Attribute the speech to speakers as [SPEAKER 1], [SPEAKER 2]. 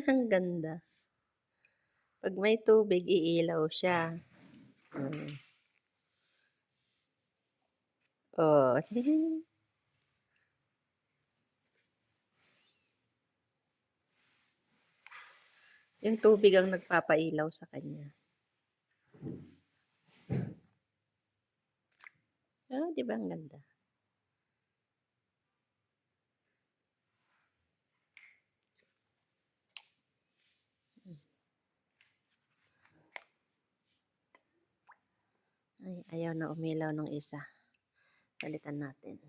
[SPEAKER 1] Ang ganda. 'Pag may tubig, iilaw siya. Hmm. Oh. Yung tubig ang nagpapailaw sa kanya. Oh, 'di ba ang ganda? Ay, ayaw na umilaw nung isa. Palitan natin.